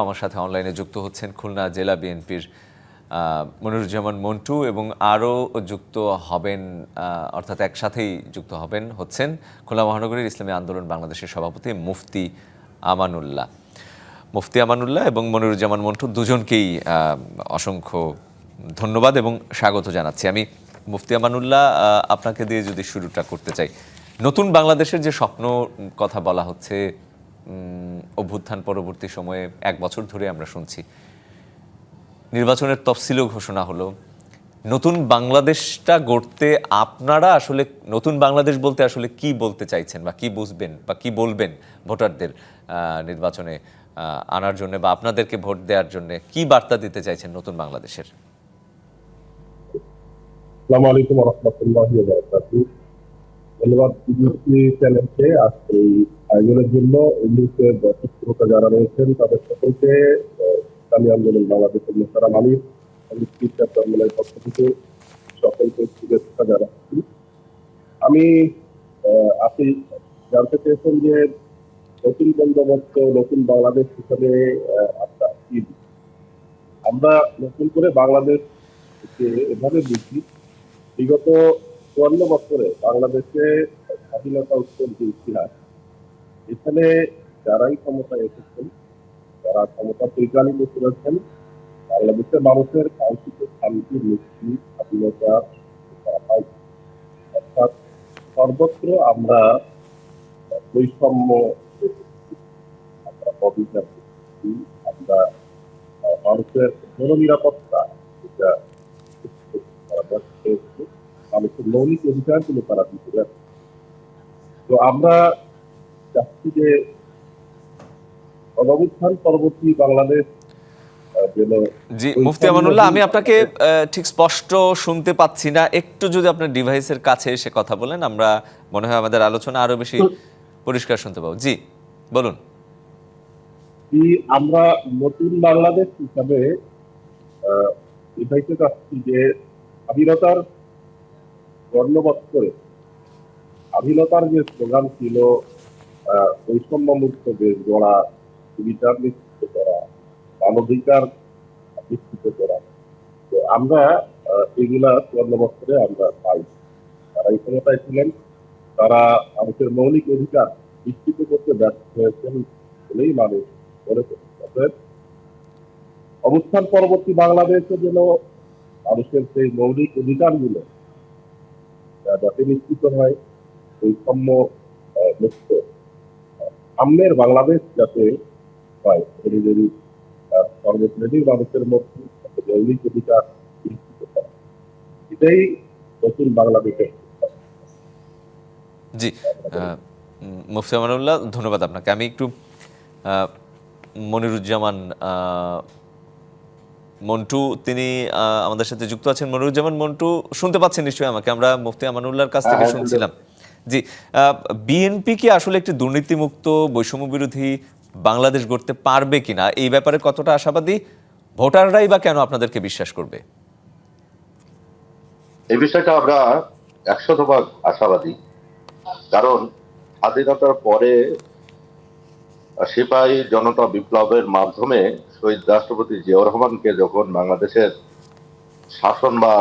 আমার সাথে অনলাইনে যুক্ত হচ্ছেন খুলনা জেলা বিএনপির মনিরুজ্জামান মন্টু এবং আরও যুক্ত হবেন, অর্থাৎ একসাথেই যুক্ত হচ্ছেন খুলনা মহানগরীর ইসলামী আন্দোলন বাংলাদেশের সভাপতি মুফতি আমানুল্লাহ এবং মনিরুজ্জামান মন্টু দুজনকেই অসংখ্য ধন্যবাদ এবং স্বাগত জানাচ্ছি। আমি মুফতি আমানুল্লাহ, আপনাকে দিয়ে যদি শুরুটা করতে চাই, নতুন বাংলাদেশের যে স্বপ্ন কথা বলা হচ্ছে, অভ্যুত্থান পরবর্তী সময়ে 1 বছর ধরে আমরা শুনছি, নির্বাচনের তফসিলও ঘোষণা হলো। নতুন বাংলাদেশটা গড়তে আপনারা আসলে নতুন বাংলাদেশ বলতে আসলে কি বলতে চাইছেন বা কি বুঝবেন বা কি বলবেন ভোটারদের নির্বাচনে আনার জন্য বা আপনাদেরকে ভোট দেওয়ার জন্য কি বার্তা দিতে চাইছেন নতুন বাংলাদেশের? আসসালামু আলাইকুম ওয়া রাহমাতুল্লাহি ওয়া বারাকাতুহু। ধন্যবাদ বিবিসি চ্যানেলকে আজকে এই আয়োজনের জন্য। ইংলিশের দর্শক শ্রোতা যারা রয়েছেন তাদের সকলকে ইসলামী আন্দোলন বাংলাদেশের মোশাররফ আলীর চন্দ্রমালের পক্ষ থেকে সকলকে শুভেচ্ছা জানাচ্ছি। আমি আপনি জানতে চেয়েছেন যে নতুন বন্দোবস্ত, নতুন বাংলাদেশ হিসাবে আমরা কি, আমরা নতুন করে বাংলাদেশ এভাবে বুঝি, বিগত 54 বছরে বাংলাদেশে স্বাধীনতা উত্তর যে ইতিহাস, এখানে যারাই ক্ষমতায় এসেছেন, যারা ক্ষমতা পরিচালিত করেছেন, বাংলাদেশের মানুষের কাঙ্ক্ষিত শান্তি, মুক্তি, স্বাধীনতা অর্থাৎ সর্বত্র আমরা বৈষম্য, আমরা অবিচার করছি, আমরা মানুষের জননিরাপত্তা, যেটা মানুষের মৌলিক অধিকারগুলো তারা দিতে যাচ্ছে। তো আমরা চাচ্ছি যে অনবুত্থান পরবর্তী বাংলাদেশ জি মুফতি আমানুল্লাহ, আমি আপনাকে ঠিক স্পষ্ট শুনতে পাচ্ছি না, একটু যদি আপনার ডিভাইসের কাছে এসে কথা বলেন, আমরা মনে হয় আমাদের আলোচনা আরো বেশি পরিষ্কার শুনতে পাবো। জি বলুন। আমরা নতুন বাংলাদেশ হিসাবে এটাইতে চাচ্ছি যে স্বাধীনতার বর্ণবৎসরে স্বাধীনতার যে স্লোগান ছিল, বৈষম্য মুক্ত দেশ গড়া, বিচার নিশ্চিত করা, মানবাধিকার নিশ্চিত করা, তো আমরা এগুলা 54 বছরে আমরা পাই। তারা এই ক্ষমতায় ছিলেন, তারা মানুষের মৌলিক অধিকার নিশ্চিত করতে ব্যর্থ হয়েছেন বলেই মানুষ মনে করছেন। অবস্থান পরবর্তী বাংলাদেশে যেন মানুষের সেই মৌলিক অধিকারগুলো যাতে নিশ্চিত হয়, বৈষম্য মুক্ত সামনের বাংলাদেশ যাতে হয়, যদি সর্বশ্রেণীর মানুষের মধ্যে মৌলিক অধিকার নিশ্চিত করা, এটাই নতুন বাংলাদেশের। জি মুফতি আমানুল্লাহ, ধন্যবাদ আপনাকে। আমি একটু মনিরুজ্জামান মন্টু, তিনি আমাদের সাথে যুক্ত আছেন। মনিরুজ্জামান মন্টু, শুনতে পাচ্ছেন নিশ্চয়ই আমাকে? আমরা মুফতি আমানুল্লাহর কাছ থেকে শুনছিলাম। জি, বিএনপি কি আসলে একটি দুর্নীতিমুক্ত বৈষম্য বিরোধী বাংলাদেশ গড়তে পারবে কিনা, এই ব্যাপারে কতটা আশাবাদী? ভোটাররাই বা কেন আপনাদেরকে বিশ্বাস করবে? এই বিষয়টা আমরা 100% আশাবাদী। কারণ স্বাধীনতার পরে সিপাহী জনতা বিপ্লবের মাধ্যমে শহীদ রাষ্ট্রপতি জিয়াউর রহমানকে যখন বাংলাদেশের শাসন বা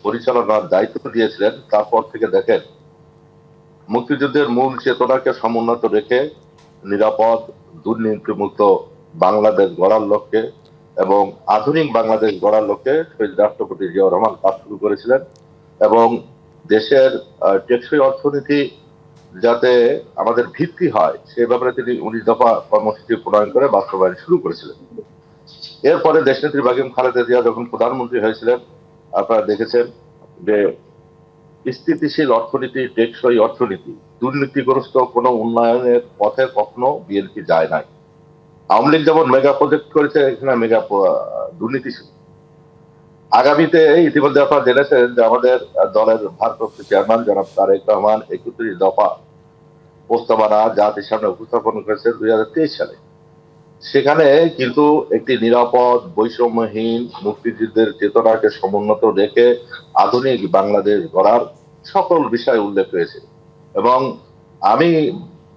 পরিচালনার দায়িত্ব দিয়েছিলেন, তারপর থেকে দেখেন মুক্তিযুদ্ধের মূল চেতনাকে সমুন্নত রেখে নিরাপদ, দুর্নীতিমুক্ত বাংলাদেশ গড়ার লক্ষ্যে এবং আধুনিক বাংলাদেশ গড়ার লক্ষ্যে শহীদ রাষ্ট্রপতি জিয়াউর রহমান কাজ শুরু করেছিলেন এবং দেশের টেকসই অর্থনীতি যাতে আমাদের ভিত্তি হয় সে ব্যাপারে তিনি 19 দফা কর্মসূচি প্রণয়ন করে বাস্তবায়ন শুরু করেছিলেন। এরপরে দেশনেত্রী বেগম খালেদা জিয়া যখন প্রধানমন্ত্রী হয়েছিলেন, আপনারা দেখেছেন যে স্থিতিশীল অর্থনীতি, টেকসই অর্থনীতি, দুর্নীতিগ্রস্ত কোনো উন্নয়নের পথে কখনো বিএনপি যায় নাই। আওয়ামী লীগ যেমন মেগা প্রজেক্ট করেছে, এখানে মেগা দুর্নীতি ছিল। আগামীতে ইতিমধ্যে আপনারা জেনেছেন যে আমাদের দলের ভারপ্রাপ্ত চেয়ারম্যান জনাব তারেক রহমান 31 দফা প্রস্তাবনা জাতির সামনে উপস্থাপন করেছে 2023 সালে। সেখানে কিন্তু একটি নিরাপদ, বৈষম্যহীন, মুক্তিযুদ্ধের চেতনাকে সমুন্নত রেখে আধুনিক বাংলাদেশ গড়ার সকল বিষয় উল্লেখ হয়েছে। এবং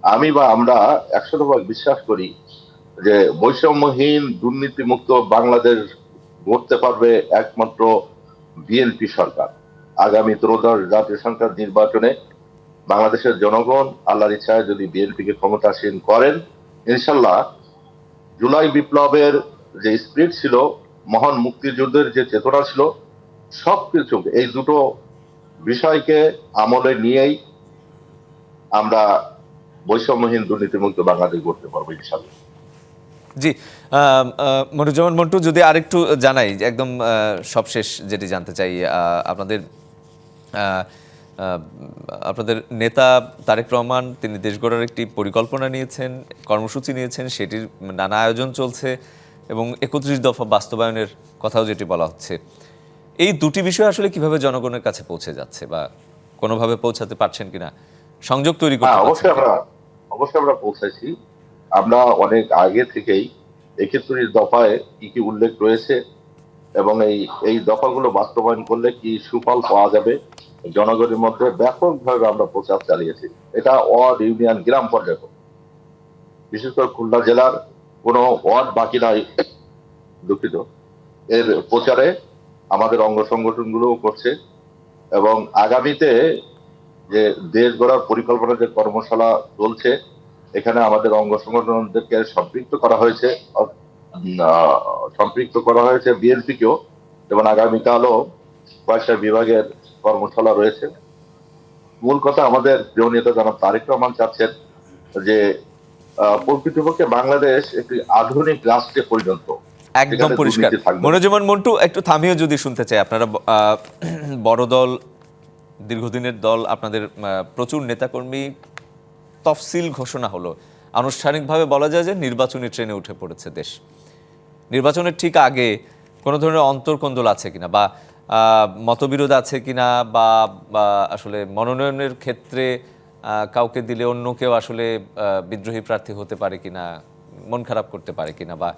আমি বা আমরা 100% বিশ্বাস করি যে বৈষম্যহীন দুর্নীতিমুক্ত বাংলাদেশ গড়তে পারবে একমাত্র বিএনপি সরকার। আগামী ত্রয়োদশ জাতীয় সংসদ নির্বাচনে বাংলাদেশের জনগণ আল্লাহর ইচ্ছায় যদি বিএনপিকে ক্ষমতাসীন করেন, ইনশাল্লাহ জুলাই বিপ্লবের যে স্পিরিট ছিল, মহান মুক্তিযুদ্ধের যে চেতনা ছিল, সবকিছু এই দুটো বিষয়কে আমলে নিয়েই আমরা বৈষম্যহীন দুর্নীতিমুক্ত বাংলাদেশ গড়তে পারবো ইনশাল্লাহ। জি, মনিরুজ্জামান মন্টু, যদি আরেকটু জানাই, একদম সবশেষ যেটি জানতে চাই, আপনাদের আহ, আহ, আপনাদের নেতা তারেক রহমান তিনি দেশ গড়ার একটি পরিকল্পনা নিয়েছেন, কর্মসূচি নিয়েছেন, সেটির নানা আয়োজন চলছে এবং 31 দফা বাস্তবায়নের কথাও যেটি বলা হচ্ছে। এই দুটি বিষয় আসলে কিভাবে জনগণের কাছে পৌঁছে যাচ্ছে বা কোনোভাবে পৌঁছাতে পারছেন কিনা, সংযোগ তৈরি করতে হ্যাঁ, পারছেন কিনা? অবশ্যই আমরা পৌঁছাইছি। আমরা অনেক আগে থেকেই 31 দফায় কি কি উল্লেখ রয়েছে এবং এই দফাগুলো বাস্তবায়ন করলে কি সুফল পাওয়া যাবে জনগণের মধ্যে ব্যাপকভাবে আমরা প্রচার চালিয়েছি। এটা ওয়ার্ড, ইউনিয়ন, গ্রাম পর্যায়ে, বিশেষ করে খুলনা জেলার কোনো ওয়ার্ড বাকি নাই, দুঃখিত, এর প্রচারে আমাদের অঙ্গ সংগঠনগুলোও করছে। এবং আগামীতে যে দেশ গড়ার পরিকল্পনা যে কর্মশালা চলছে, এখানে আমাদের অঙ্গ সংগঠনদেরকে সম্পৃক্ত করা হয়েছে বিএনপিকেও। যেমন আগামীকালও কয়েকটা বিভাগের কর্মশালা রয়েছে। মূল কথা, আমাদের প্রিয় নেতা জনাব তারেক রহমান চাচ্ছেন যে প্রকৃতপক্ষে বাংলাদেশ একটি আধুনিক রাষ্ট্রে পরিণত, একদম যেখানে পরিষ্কার। দুর্নীতি থাকবে না। মনোজমান মন্টু, একটু থামিয়ে যদি শুনতে চাই, আপনারা বড় দল, দীর্ঘদিনের দল, আপনাদের প্রচুর নেতাকর্মী, তফসিল ঘোষণা হলো, আনুষ্ঠানিকভাবে বলা যায় যে নির্বাচনী ট্রেনে উঠে পড়েছে দেশ। নির্বাচনের ঠিক আগে কোনো ধরনের অন্তর্কন্দল আছে কিনা বা মতবিরোধ আছে কিনা বা আসলে মনোনয়নের ক্ষেত্রে কাউকে দিলে অন্য কেউ আসলে বিদ্রোহী প্রার্থী হতে পারে কিনা, মন খারাপ করতে পারে কিনা, বা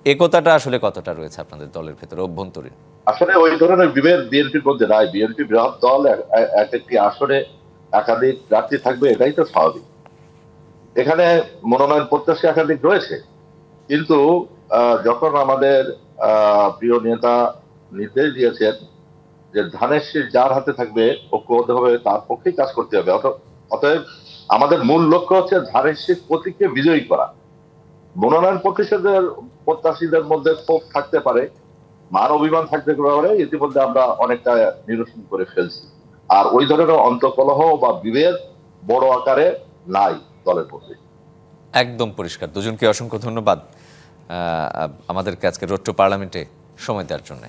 একতাটা আসলে কতটা রয়েছে আপনাদের দলের ভেতরে অভ্যন্তরীণ? আসলে ওই ধরনের বিভেদ বিএনপির মধ্যে নাই। বিএনপি বৃহৎ দল, এক একটি আসনে একাধিক প্রার্থী থাকবে, এটাই তো স্বাভাবিক। এখানে মনোনয়ন প্রত্যাশী একাধিক রয়েছে, কিন্তু যখন আমাদের প্রিয় নেতা নির্দেশ দিয়েছেন যে ধানের শীষ যার হাতে থাকবে ঐক্যবদ্ধভাবে তার পক্ষেই কাজ করতে হবে, অতএব আমাদের মূল লক্ষ্য হচ্ছে ধানের শীষ প্রতীককে বিজয়ী করা। মনোনয়ন প্রত্যাশীদের মধ্যে ক্ষোভ থাকতে পারে, মান অভিমান থাকতে পারে, ইতিমধ্যে আমরা অনেকটা নিরসন করে ফেলছি। আর ওই ধরনের অন্তঃকলহ বা বিভেদ বড় আকারে নাই দলের মধ্যে। একদম পরিষ্কার। দুজনকে অসংখ্য ধন্যবাদ আমাদেরকে আজকে রোড টু পার্লামেন্টে সময় দেওয়ার জন্য।